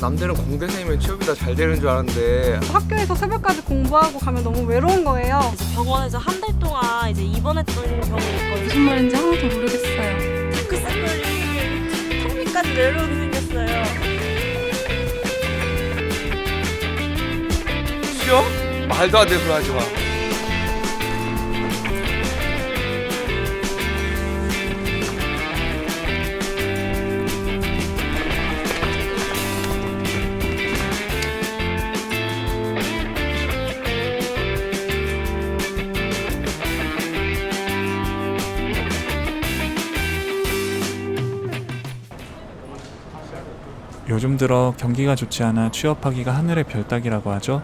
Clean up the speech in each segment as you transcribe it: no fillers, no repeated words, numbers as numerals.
남들은 공대생이면 취업이 다 잘 되는 줄 알았는데 학교에서 새벽까지 공부하고 가면 너무 외로운 거예요. 이제 병원에서 한 달 동안 이제 입원했던 경우 있거든요. 무슨 말인지 하나도 모르겠어요. 다크서클이 턱 밑까지 내려오게 생겼어요. 취업? 말도 안 되는 소리 하지 마. 요즘 들어 경기가 좋지 않아 취업하기가 하늘의 별 따기라고 하죠.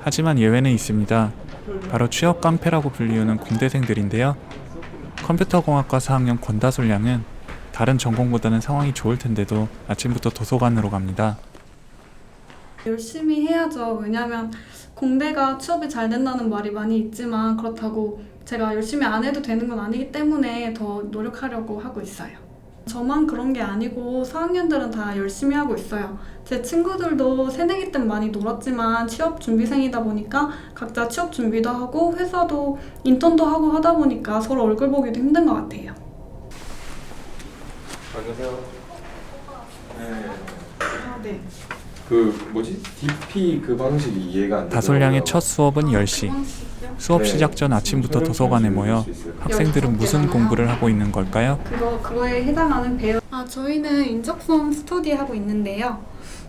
하지만 예외는 있습니다. 바로 취업 깡패라고 불리우는 공대생들인데요. 컴퓨터공학과 4학년 권다솔 양은 다른 전공보다는 상황이 좋을 텐데도 아침부터 도서관으로 갑니다. 열심히 해야죠. 왜냐면 공대가 취업이 잘 된다는 말이 많이 있지만 그렇다고 제가 열심히 안 해도 되는 건 아니기 때문에 더 노력하려고 하고 있어요. 저만 그런 게 아니고 4학년들은 다 열심히 하고 있어요. 제 친구들도 새내기 땐 많이 놀았지만 취업 준비생이다 보니까 각자 취업 준비도 하고 회사도 인턴도 하고 하다 보니까 서로 얼굴 보기도 힘든 것 같아요. 안녕하세요. 네. 그 뭐지? DP 그 방식이 이해가 안 돼. 다솔 양의 첫 수업은 10시. 수업 시작 전 아침부터 도서관에 모여 학생들은 무슨 공부를 하고 있는 걸까요? 그거에 해당하는 배우. 저희는 인적성 스터디 하고 있는데요.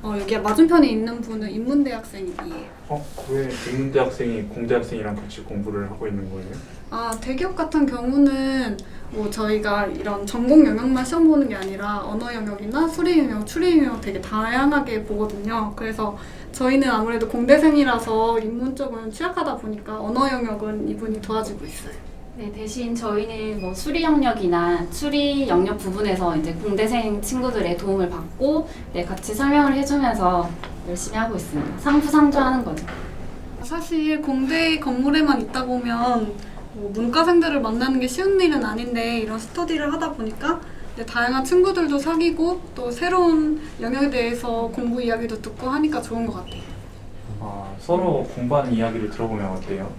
여기 맞은편에 있는 분은 인문대학생이에요. 왜 인문대 학생이 공대 학생이랑 같이 공부를 하고 있는 거예요? 대기업 같은 경우는 저희가 이런 전공 영역만 시험 보는 게 아니라 언어 영역이나 수리 영역, 추리 영역 되게 다양하게 보거든요. 그래서 저희는 아무래도 공대생이라서 인문 쪽은 취약하다 보니까 언어 영역은 이분이 도와주고 있어요. 네, 대신 저희는 수리 영역이나 추리 영역 부분에서 이제 공대생 친구들의 도움을 받고 같이 설명을 해주면서 열심히 하고 있습니다. 상부상조하는 거죠. 사실 공대 건물에만 있다 보면 문과생들을 만나는 게 쉬운 일은 아닌데 이런 스터디를 하다 보니까 다양한 친구들도 사귀고 또 새로운 영역에 대해서 공부 이야기도 듣고 하니까 좋은 것 같아요. 서로 공부하는 이야기를 들어보면 어때요?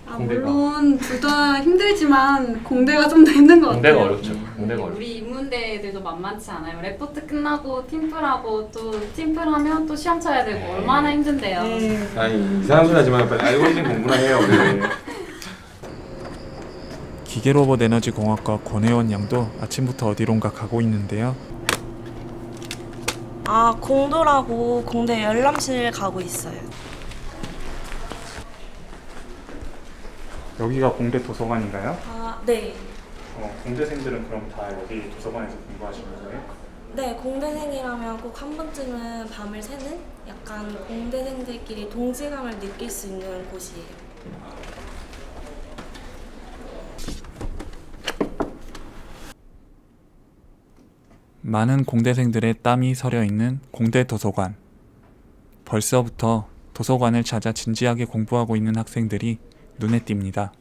공대가. 물론 둘 다 힘들지만 공대가 좀 더 힘든 것 같아요. 어렵죠. 공대가 어렵죠. 우리 인문대들도 만만치 않아요. 레포트 끝나고 팀플하고 또 팀플하면 또 시험 쳐야 되고 얼마나 힘든데요. 아니 이상한 소리 하지 마. 빨리 알고리즘 공부나 해요. 우리. 기계로봇 에너지 공학과 권혜원 양도 아침부터 어디론가 가고 있는데요. 공도라고 공대 열람실 가고 있어요. 여기가 공대 도서관인가요? 네. 공대생들은 그럼 다 여기 도서관에서 공부하시는 거예요? 네, 공대생이라면 꼭 한 번쯤은 밤을 새는 약간 공대생들끼리 동질감을 느낄 수 있는 곳이에요. 많은 공대생들의 땀이 서려 있는 공대 도서관. 벌써부터 도서관을 찾아 진지하게 공부하고 있는 학생들이 눈에 띕니다.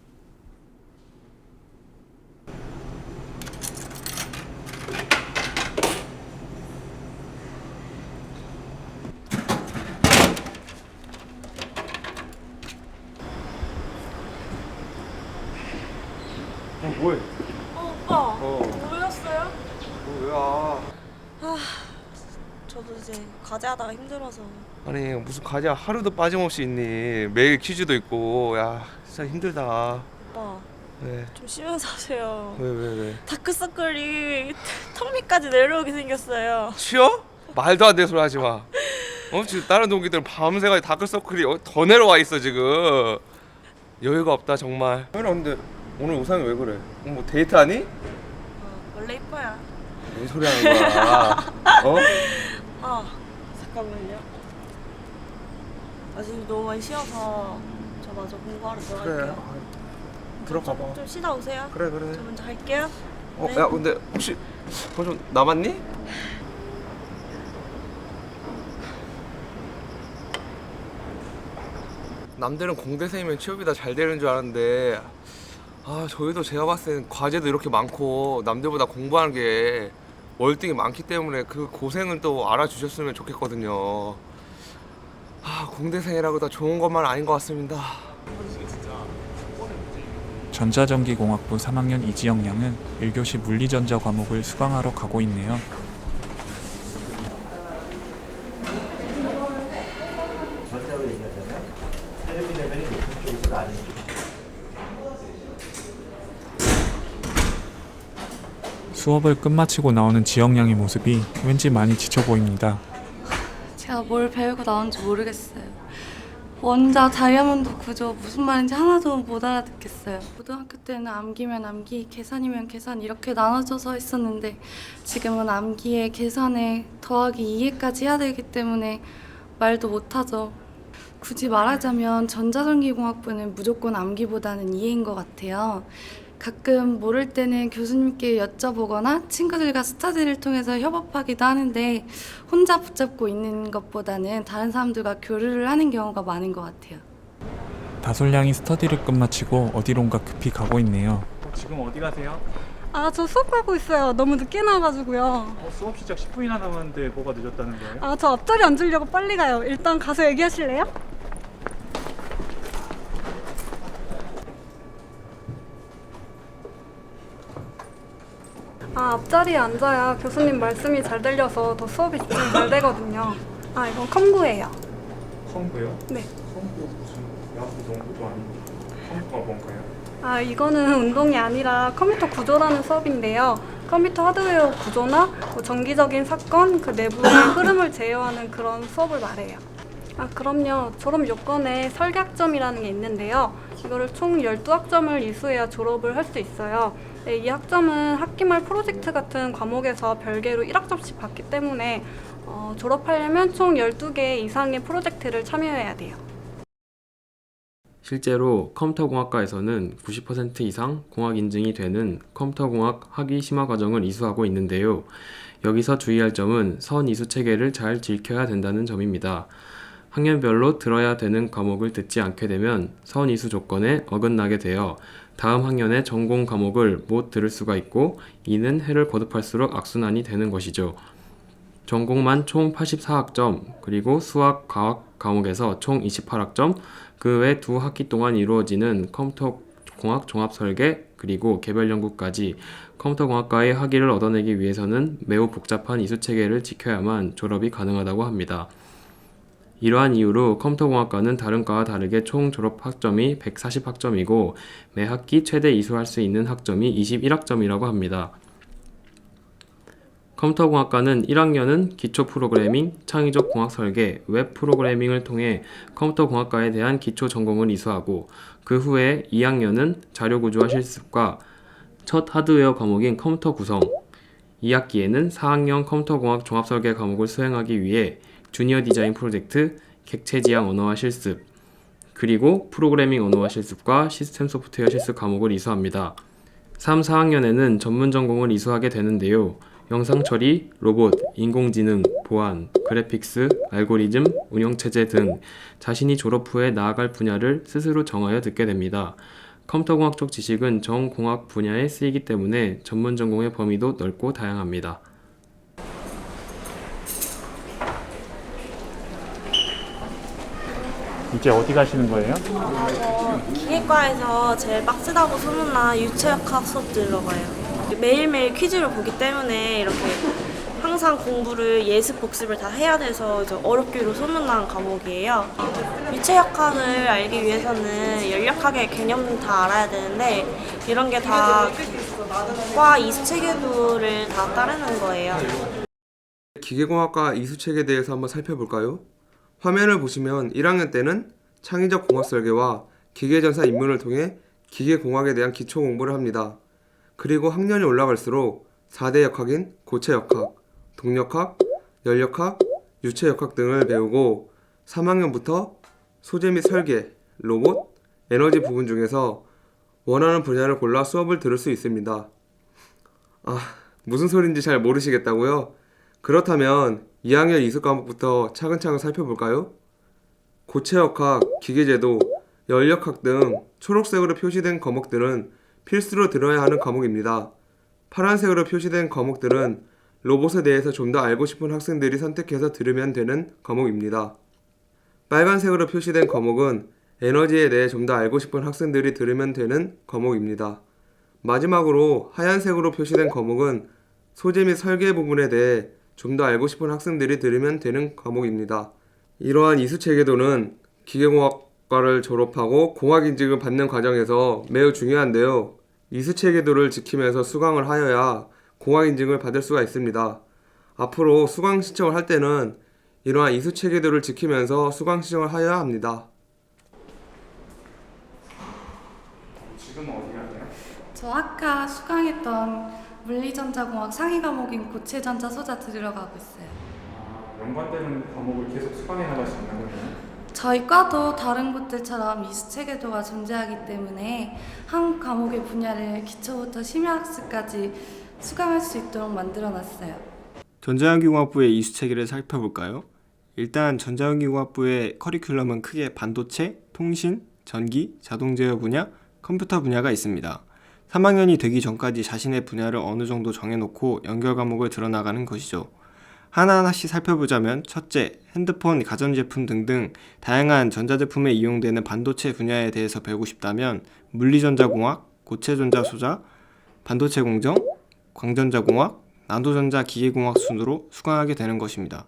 뭐해? 오빠, 모르셨어요? 뭐야? 저도 이제 과제하다가 힘들어서. 아니 무슨 과제 하루도 빠짐없이 있니? 매일 퀴즈도 있고. 야 진짜 힘들다. 오빠, 왜? 좀 쉬면서 하세요. 왜? 다크서클이 턱 밑까지 내려오게 생겼어요. 취업? 말도 안 되는 소리 하지 마. 지금 다른 동기들은 밤새가 다크서클이 더 내려와 있어 지금. 여유가 없다 정말. 근데 오늘 의상이 왜 그래? 뭐 데이트하니? 원래 이뻐요. 뭔 소리 하는 거야? 잠깐만요. 지금 너무 많이 쉬어서 저 마저 공부하러 들어갈게요. 들어가 봐. 좀 쉬다 오세요. 그래. 저 먼저 갈게요. 네. 야 근데 혹시 그거 좀 남았니? 남들은 공대생이면 취업이 다 잘 되는 줄 알았는데 저희도 제가 봤을 땐 과제도 이렇게 많고 남들보다 공부하는 게 월등히 많기 때문에 그 고생은 또 알아주셨으면 좋겠거든요. 공대생이라고 다 좋은 것만 아닌 것 같습니다. 전자전기공학부 3학년 이지영 양은 1교시 물리전자 과목을 수강하러 가고 있네요. 수업을 끝마치고 나오는 지영 양의 모습이 왠지 많이 지쳐 보입니다. 제가 뭘 배우고 나온지 모르겠어요. 원자 다이아몬드 구조 무슨 말인지 하나도 못 알아듣겠어요. 고등학교 때는 암기면 암기, 계산이면 계산 이렇게 나눠져서 했었는데 지금은 암기에 계산에 더하기 2회까지 해야 되기 때문에 말도 못하죠. 굳이 말하자면 전자전기공학부는 무조건 암기보다는 이해인 것 같아요. 가끔 모를 때는 교수님께 여쭤보거나 친구들과 스터디를 통해서 협업하기도 하는데 혼자 붙잡고 있는 것보다는 다른 사람들과 교류를 하는 경우가 많은 것 같아요. 다솔 양이 스터디를 끝마치고 어디론가 급히 가고 있네요. 지금 어디 가세요? 저 수업 가고 있어요. 너무 늦게 나와가지고요. 수업 시작 10분이나 남았는데 뭐가 늦었다는 거예요? 저 앞자리 앉으려고 빨리 가요. 일단 가서 얘기하실래요? 앞자리에 앉아야 교수님 말씀이 잘 들려서 더 수업이 집중이 잘 되거든요. 이건 컴구예요. 컴고요? 네. 컴고 무슨 야구 농구도 아니고 컴고가 뭔가요? 이거는 운동이 아니라 컴퓨터 구조라는 수업인데요. 컴퓨터 하드웨어 구조나 정기적인 사건, 그 내부의 흐름을 제어하는 그런 수업을 말해요. 그럼요. 졸업 요건에 설계학점이라는 게 있는데요. 이거를 총 12학점을 이수해야 졸업을 할 수 있어요. 이 학점은 학기말 프로젝트 같은 과목에서 별개로 1학점씩 받기 때문에 졸업하려면 총 12개 이상의 프로젝트를 참여해야 돼요. 실제로 컴퓨터공학과에서는 90% 이상 공학 인증이 되는 컴퓨터공학 학위 심화 과정을 이수하고 있는데요. 여기서 주의할 점은 선 이수 체계를 잘 지켜야 된다는 점입니다. 학년별로 들어야 되는 과목을 듣지 않게 되면 선 이수 조건에 어긋나게 되어 다음 학년에 전공 과목을 못 들을 수가 있고 이는 해를 거듭할수록 악순환이 되는 것이죠. 전공만 총 84학점, 그리고 수학, 과학 과목에서 총 28학점, 그 외 두 학기 동안 이루어지는 컴퓨터공학 종합설계, 그리고 개별연구까지 컴퓨터공학과의 학위를 얻어내기 위해서는 매우 복잡한 이수체계를 지켜야만 졸업이 가능하다고 합니다. 이러한 이유로 컴퓨터공학과는 다른 과와 다르게 총 졸업 학점이 140학점이고 매 학기 최대 이수할 수 있는 학점이 21학점이라고 합니다. 컴퓨터공학과는 1학년은 기초 프로그래밍, 창의적 공학 설계, 웹 프로그래밍을 통해 컴퓨터공학과에 대한 기초 전공을 이수하고 그 후에 2학년은 자료구조화 실습과 첫 하드웨어 과목인 컴퓨터 구성, 2학기에는 4학년 컴퓨터공학 종합설계 과목을 수행하기 위해 주니어 디자인 프로젝트, 객체 지향 언어화 실습, 그리고 프로그래밍 언어화 실습과 시스템 소프트웨어 실습 과목을 이수합니다. 3, 4학년에는 전문 전공을 이수하게 되는데요. 영상 처리, 로봇, 인공지능, 보안, 그래픽스, 알고리즘, 운영체제 등 자신이 졸업 후에 나아갈 분야를 스스로 정하여 듣게 됩니다. 컴퓨터공학 쪽 지식은 전 공학 분야에 쓰이기 때문에 전문 전공의 범위도 넓고 다양합니다. 이제 어디 가시는 거예요? 기계과에서 제일 빡세다고 소문난 유체역학 수업 들러가요. 매일매일 퀴즈를 보기 때문에 이렇게 항상 공부를 예습 복습을 다 해야 돼서 어렵기로 소문난 과목이에요. 유체역학을 알기 위해서는 연력학의 개념 다 알아야 되는데 이런 게 다 과 이수 체계도를 다 따르는 거예요. 기계공학과 이수체계에 대해서 한번 살펴볼까요? 화면을 보시면 1학년 때는 창의적 공학 설계와 기계전사 입문을 통해 기계공학에 대한 기초 공부를 합니다. 그리고 학년이 올라갈수록 4대 역학인 고체역학, 동력학, 연력학, 유체역학 등을 배우고 3학년부터 소재 및 설계, 로봇, 에너지 부분 중에서 원하는 분야를 골라 수업을 들을 수 있습니다. 무슨 소린지 잘 모르시겠다고요? 그렇다면 2학년 이수 과목부터 차근차근 살펴볼까요? 고체역학, 기계제도, 연력학 등 초록색으로 표시된 과목들은 필수로 들어야 하는 과목입니다. 파란색으로 표시된 과목들은 로봇에 대해서 좀 더 알고 싶은 학생들이 선택해서 들으면 되는 과목입니다. 빨간색으로 표시된 과목은 에너지에 대해 좀 더 알고 싶은 학생들이 들으면 되는 과목입니다. 마지막으로 하얀색으로 표시된 과목은 소재 및 설계 부분에 대해 좀 더 알고 싶은 학생들이 들으면 되는 과목입니다. 이러한 이수체계도는 기계공학과를 졸업하고 공학인증을 받는 과정에서 매우 중요한데요. 이수체계도를 지키면서 수강을 하여야 공학인증을 받을 수가 있습니다. 앞으로 수강 신청을 할 때는 이러한 이수체계도를 지키면서 수강 신청을 하여야 합니다. 지금 어디 가세요? 저 아까 수강했던 물리전자공학 상위 과목인 고체전자 소자 들으러 가고 있어요. 연관되는 과목을 계속 수강해 나갈 수 있는 거예요? 저희 과도 다른 곳들처럼 이수체계도가 존재하기 때문에 한 과목의 분야를 기초부터 심야학습까지 수강할 수 있도록 만들어놨어요. 전자전기공학부의 이수체계를 살펴볼까요? 일단 전자전기공학부의 커리큘럼은 크게 반도체, 통신, 전기, 자동제어 분야, 컴퓨터 분야가 있습니다. 3학년이 되기 전까지 자신의 분야를 어느 정도 정해놓고 연결 과목을 들어나가는 것이죠. 하나하나씩 살펴보자면 첫째, 핸드폰, 가전제품 등등 다양한 전자제품에 이용되는 반도체 분야에 대해서 배우고 싶다면 물리전자공학, 고체전자소자, 반도체 공정, 광전자공학, 나노전자 기계공학 순으로 수강하게 되는 것입니다.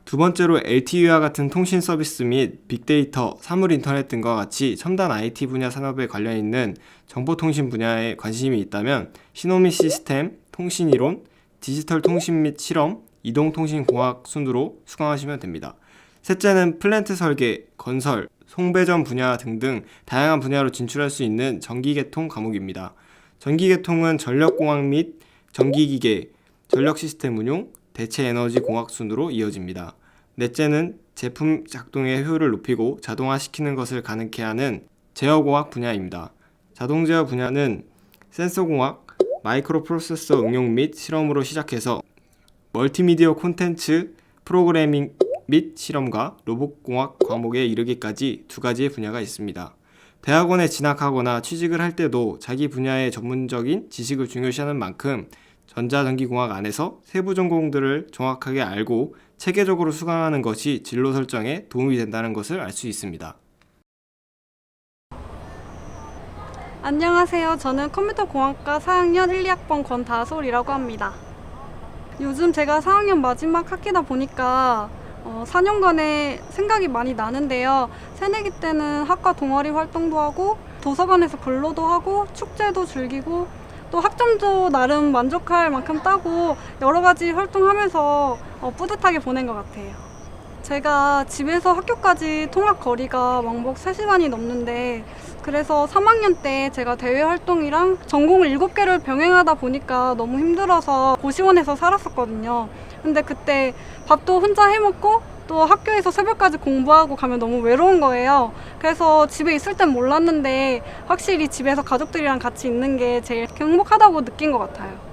두 번째로 LTE와 같은 통신 서비스 및 빅데이터, 사물 인터넷 등과 같이 첨단 IT 분야 산업에 관련 있는 정보통신 분야에 관심이 있다면 신호 및 시스템, 통신이론, 디지털 통신 및 실험, 이동통신공학 순으로 수강하시면 됩니다. 셋째는 플랜트 설계, 건설, 송배전 분야 등등 다양한 분야로 진출할 수 있는 전기계통 과목입니다. 전기계통은 전력공학 및 전기기계, 전력시스템 운용, 대체에너지 공학 순으로 이어집니다. 넷째는 제품 작동의 효율을 높이고 자동화시키는 것을 가능케 하는 제어공학 분야입니다. 자동제어 분야는 센서공학, 마이크로 프로세서 응용 및 실험으로 시작해서 멀티미디어 콘텐츠, 프로그래밍 및 실험과 로봇공학 과목에 이르기까지 두 가지의 분야가 있습니다. 대학원에 진학하거나 취직을 할 때도 자기 분야의 전문적인 지식을 중요시하는 만큼 전자전기공학 안에서 세부 전공들을 정확하게 알고 체계적으로 수강하는 것이 진로 설정에 도움이 된다는 것을 알 수 있습니다. 안녕하세요. 저는 컴퓨터공학과 4학년 1, 2학번 권다솔이라고 합니다. 요즘 제가 4학년 마지막 학기다 보니까 4년간의 생각이 많이 나는데요. 새내기 때는 학과 동아리 활동도 하고 도서관에서 근로도 하고 축제도 즐기고 또 학점도 나름 만족할 만큼 따고 여러 가지 활동하면서 뿌듯하게 보낸 것 같아요. 제가 집에서 학교까지 통학 거리가 왕복 3시간이 넘는데 그래서 3학년 때 제가 대외 활동이랑 전공을 7개를 병행하다 보니까 너무 힘들어서 고시원에서 살았었거든요. 근데 그때 밥도 혼자 해먹고 또 학교에서 새벽까지 공부하고 가면 너무 외로운 거예요. 그래서 집에 있을 땐 몰랐는데 확실히 집에서 가족들이랑 같이 있는 게 제일 행복하다고 느낀 것 같아요.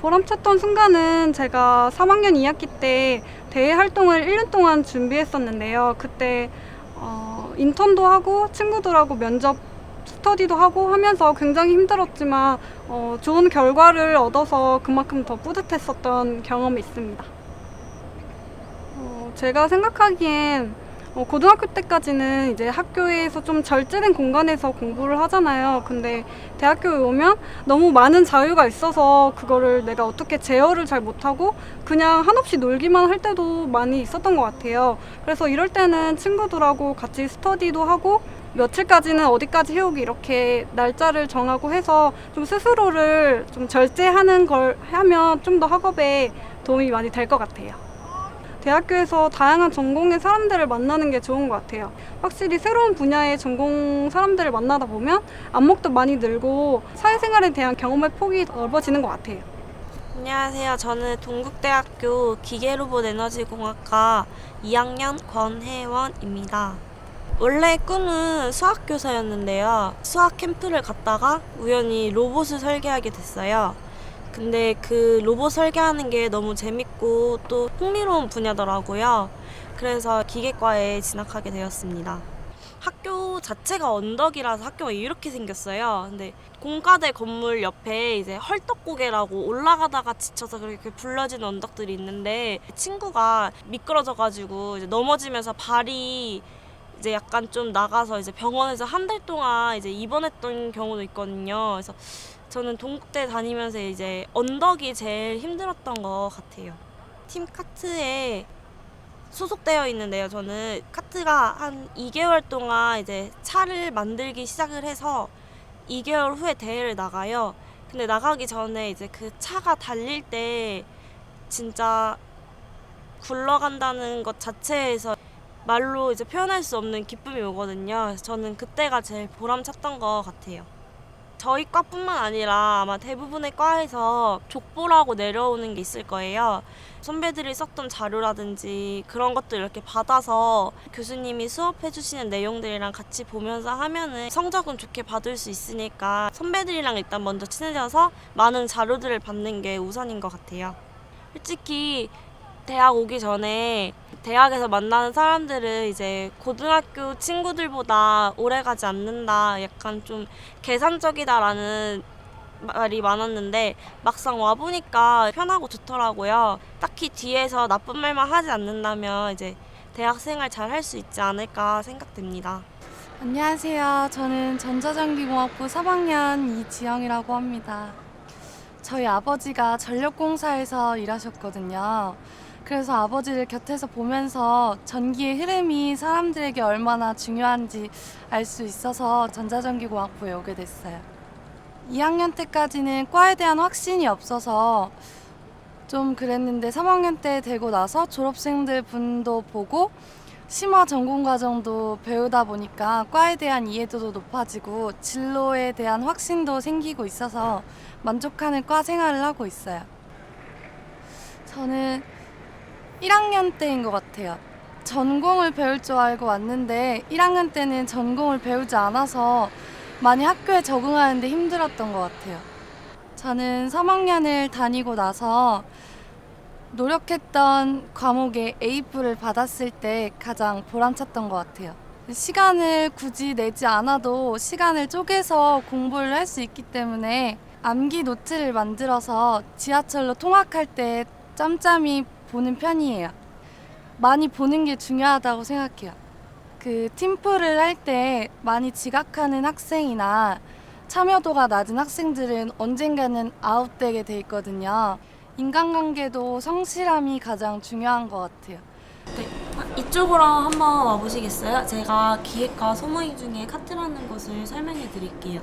보람찼던 순간은 제가 3학년 2학기 때 대외 활동을 1년 동안 준비했었는데요. 그때 인턴도 하고 친구들하고 면접 스터디도 하고 하면서 굉장히 힘들었지만 좋은 결과를 얻어서 그만큼 더 뿌듯했었던 경험이 있습니다. 제가 생각하기엔 고등학교 때까지는 이제 학교에서 좀 절제된 공간에서 공부를 하잖아요. 근데 대학교에 오면 너무 많은 자유가 있어서 그거를 내가 어떻게 제어를 잘 못하고 그냥 한없이 놀기만 할 때도 많이 있었던 것 같아요. 그래서 이럴 때는 친구들하고 같이 스터디도 하고 며칠까지는 어디까지 해오기 이렇게 날짜를 정하고 해서 좀 스스로를 좀 절제하는 걸 하면 좀 더 학업에 도움이 많이 될 것 같아요. 대학교에서 다양한 전공의 사람들을 만나는 게 좋은 것 같아요. 확실히 새로운 분야의 전공 사람들을 만나다 보면 안목도 많이 늘고 사회생활에 대한 경험의 폭이 넓어지는 것 같아요. 안녕하세요. 저는 동국대학교 기계로봇에너지공학과 2학년 권혜원입니다. 원래 꿈은 수학교사였는데요. 수학 캠프를 갔다가 우연히 로봇을 설계하게 됐어요. 근데 그 로봇 설계하는 게 너무 재밌고 또 흥미로운 분야더라고요. 그래서 기계과에 진학하게 되었습니다. 학교 자체가 언덕이라서 학교가 이렇게 생겼어요. 근데 공과대 건물 옆에 이제 헐떡고개라고 올라가다가 지쳐서 그렇게 불러진 언덕들이 있는데 친구가 미끄러져가지고 이제 넘어지면서 발이 이제 약간 좀 나가서 이제 병원에서 한 달 동안 이제 입원했던 경우도 있거든요. 그래서 저는 동국대 다니면서 이제 언덕이 제일 힘들었던 것 같아요. 팀 카트에 소속되어 있는데요. 저는 카트가 한 2개월 동안 이제 차를 만들기 시작을 해서 2개월 후에 대회를 나가요. 근데 나가기 전에 이제 그 차가 달릴 때 진짜 굴러간다는 것 자체에서 말로 이제 표현할 수 없는 기쁨이 오거든요. 그래서 저는 그때가 제일 보람찼던 것 같아요. 저희 과뿐만 아니라 아마 대부분의 과에서 족보라고 내려오는 게 있을 거예요. 선배들이 썼던 자료라든지 그런 것들 이렇게 받아서 교수님이 수업해 주시는 내용들이랑 같이 보면서 하면은 성적은 좋게 받을 수 있으니까 선배들이랑 일단 먼저 친해져서 많은 자료들을 받는 게 우선인 것 같아요. 솔직히 대학 오기 전에 대학에서 만나는 사람들은 이제 고등학교 친구들보다 오래 가지 않는다, 약간 좀 계산적이다라는 말이 많았는데 막상 와보니까 편하고 좋더라고요. 딱히 뒤에서 나쁜 말만 하지 않는다면 이제 대학생활 잘 할 수 있지 않을까 생각됩니다. 안녕하세요. 저는 전자전기공학부 3학년 이지영이라고 합니다. 저희 아버지가 전력공사에서 일하셨거든요. 그래서 아버지를 곁에서 보면서 전기의 흐름이 사람들에게 얼마나 중요한지 알 수 있어서 전자전기공학부에 오게 됐어요. 2학년 때까지는 과에 대한 확신이 없어서 좀 그랬는데 3학년 때 되고 나서 졸업생들 분도 보고 심화 전공 과정도 배우다 보니까 과에 대한 이해도도 높아지고 진로에 대한 확신도 생기고 있어서 만족하는 과 생활을 하고 있어요. 저는 1학년 때인 것 같아요. 전공을 배울 줄 알고 왔는데 1학년 때는 전공을 배우지 않아서 많이 학교에 적응하는데 힘들었던 것 같아요. 저는 3학년을 다니고 나서 노력했던 과목에 A뿔을 받았을 때 가장 보람찼던 것 같아요. 시간을 굳이 내지 않아도 시간을 쪼개서 공부를 할 수 있기 때문에 암기 노트를 만들어서 지하철로 통학할 때 짬짬이 보는 편이에요. 많이 보는 게 중요하다고 생각해요. 그 팀플을 할 때 많이 지각하는 학생이나 참여도가 낮은 학생들은 언젠가는 아웃되게 돼 있거든요. 인간관계도 성실함이 가장 중요한 것 같아요. 네, 이쪽으로 한번 와보시겠어요? 제가 기획과 소모임 중에 카트라는 것을 설명해 드릴게요.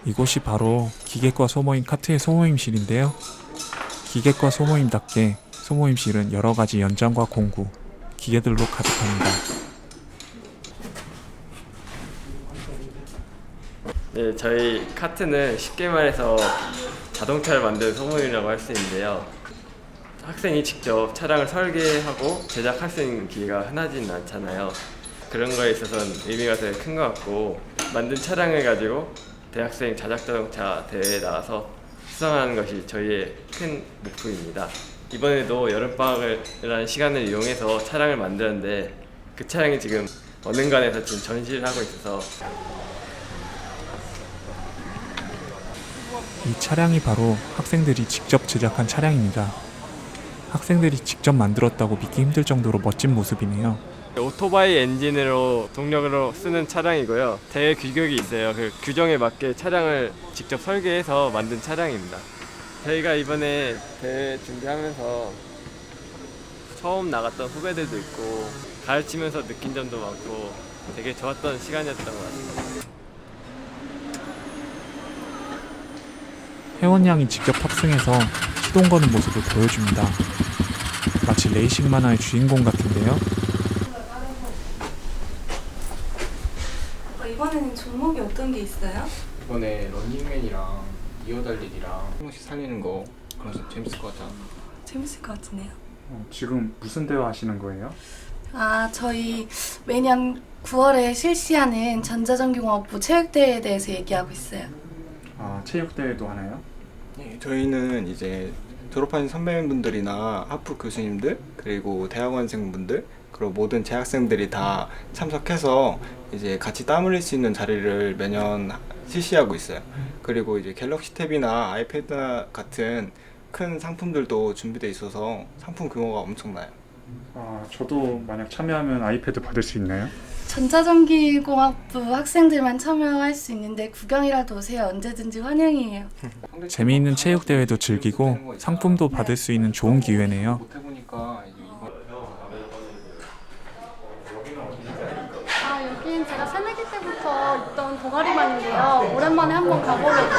이곳이 바로 기계과 소모임 카트의 소모임실인데요. 기계과 소모임답게 소모임실은 여러 가지 연장과 공구, 기계들로 가득합니다. 네, 저희 카트는 쉽게 말해서 자동차를 만드는 소모임이라고 할 수 있는데요. 학생이 직접 차량을 설계하고 제작할 수 있는 기회가 흔하지는 않잖아요. 그런 거에 있어서는 의미가 되게 큰 것 같고, 만든 차량을 가지고 대학생 자작자동차 대회에 나가서 수상하는 것이 저희의 큰 목표입니다. 이번에도 여름방학이라는 시간을 이용해서 차량을 만들었는데 그 차량이 지금 어능관에서 지금 전시를 하고 있어서 이 차량이 바로 학생들이 직접 제작한 차량입니다. 학생들이 직접 만들었다고 믿기 힘들 정도로 멋진 모습이네요. 오토바이 엔진으로 동력으로 쓰는 차량이고요. 대회 규격이 있어요. 그 규정에 맞게 차량을 직접 설계해서 만든 차량입니다. 저희가 이번에 대회 준비하면서 처음 나갔던 후배들도 있고 가르치면서 느낀 점도 많고 되게 좋았던 시간이었던 것 같습니다. 혜원 양이 직접 탑승해서 시동 거는 모습을 보여줍니다. 마치 레이싱 만화의 주인공 같은데요. 이번에는 종목이 어떤 게 있어요? 이번에 런닝맨이랑 이어달리기랑 한 번씩 살리는 거 그래서 재밌을 것 같아. 재밌을 것 같으네요. 지금 무슨 대화 하시는 거예요? 저희 매년 9월에 실시하는 전자전기공학부 체육대회에 대해서 얘기하고 있어요. 체육대회도 하나요? 네, 저희는 이제 졸업하신 선배님분들이나 하프 교수님들 그리고 대학원생분들 그리고 모든 재학생들이 다 참석해서 이제 같이 땀 흘릴 수 있는 자리를 매년 실시하고 있어요. 그리고 이제 갤럭시 탭이나 아이패드 같은 큰 상품들도 준비되어 있어서 상품 규모가 엄청나요. 저도 만약 참여하면 아이패드 받을 수 있나요? 전자전기공학부 학생들만 참여할 수 있는데 구경이라도 오세요. 언제든지 환영이에요. 재미있는 체육대회도 즐기고 상품도 받을 수 있는 좋은 기회네요. 못해보니까 여긴 제가 새내기 때부터 있던 동아리반인데요. 오랜만에 한번 가보려고.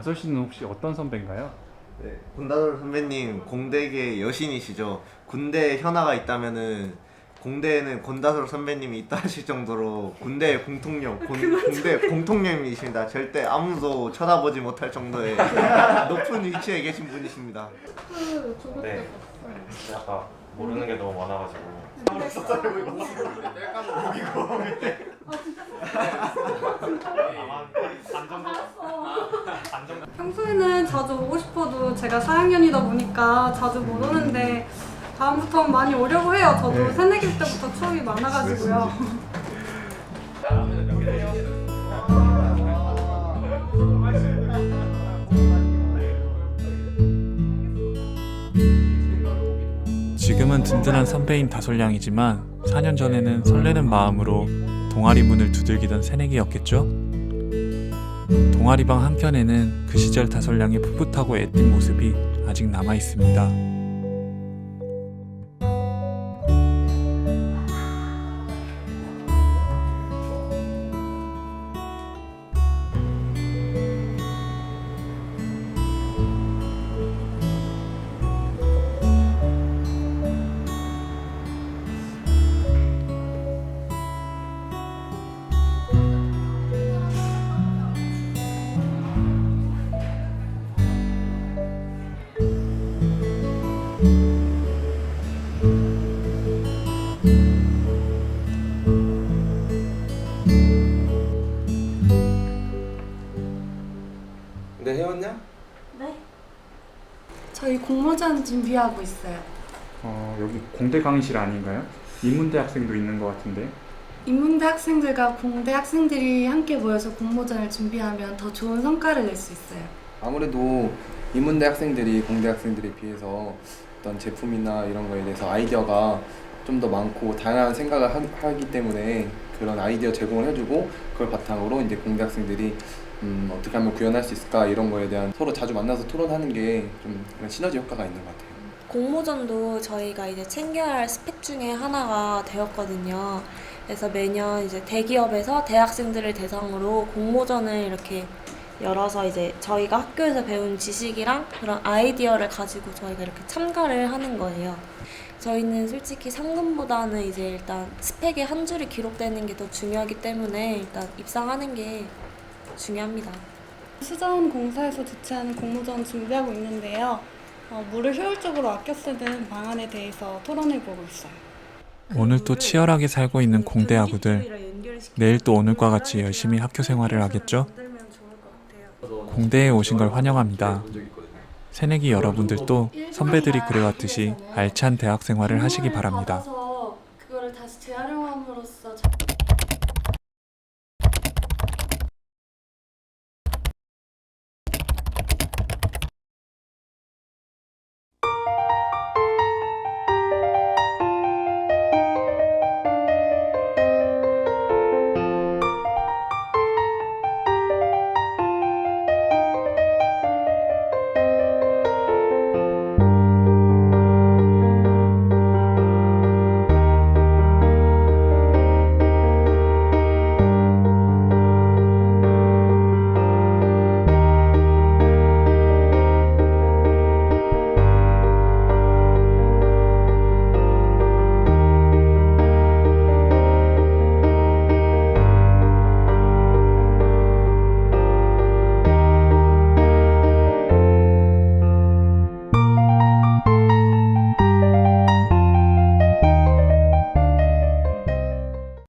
5시는 혹시 어떤 선배인가요? 네, 권다솔 선배님 공대계 여신이시죠. 군대 현아가 있다면은 공대에는 권다솔 선배님이 있다 하실 정도로 군대 공통령, 공대 공통령이십니다. 절대 아무도 쳐다보지 못할 정도의 높은 위치에 계신 분이십니다. 네, 아까 모르는 게 너무 많아가지고. 평소에는 자주 오고 싶어도 제가 4학년이다 보니까 자주 못 오는데 다음부터는 많이 오려고 해요. 저도 새내기 때부터 추억이 많아가지고요. 지금은 든든한 선배인 다솔양이지만 4년 전에는 설레는 마음으로 동아리 문을 두들기던 새내기였겠죠? 동아리방 한켠에는 그 시절 다솔양의 풋풋하고 애띤 모습이 아직 남아있습니다. 네, 해왔냐? 네. 저희 공모전 준비하고 있어요. 여기 공대 강의실 아닌가요? 인문대 학생도 있는 것 같은데. 인문대 학생들과 공대 학생들이 함께 모여서 공모전을 준비하면 더 좋은 성과를 낼 수 있어요. 아무래도 인문대 학생들이 공대 학생들에 비해서 어떤 제품이나 이런 거에 대해서 아이디어가 좀 더 많고 다양한 생각을 하기 때문에 그런 아이디어 제공을 해주고 그걸 바탕으로 이제 공대 학생들이 어떻게 하면 구현할 수 있을까 이런 거에 대한 서로 자주 만나서 토론하는 게 좀 시너지 효과가 있는 것 같아요. 공모전도 저희가 이제 챙겨야 할 스펙 중에 하나가 되었거든요. 그래서 매년 이제 대기업에서 대학생들을 대상으로 공모전을 이렇게 열어서 이제 저희가 학교에서 배운 지식이랑 그런 아이디어를 가지고 저희가 이렇게 참가를 하는 거예요. 저희는 솔직히 상금보다는 이제 일단 스펙의 한 줄이 기록되는 게 더 중요하기 때문에 일단 입상하는 게 중요합니다. 수자원공사에서 주최하는 공모전 준비하고 있는데요. 물을 효율적으로 아껴 쓰는 방안에 대해서 토론해보고 있어요. 오늘 또 치열하게 살고 있는 공대 아구들, 내일 또 오늘과 같이 열심히 학교 생활을 하겠죠? 공대에 오신 걸 환영합니다. 새내기 여러분들도 선배들이 그래왔듯이 알찬 대학 생활을 하시기 바랍니다.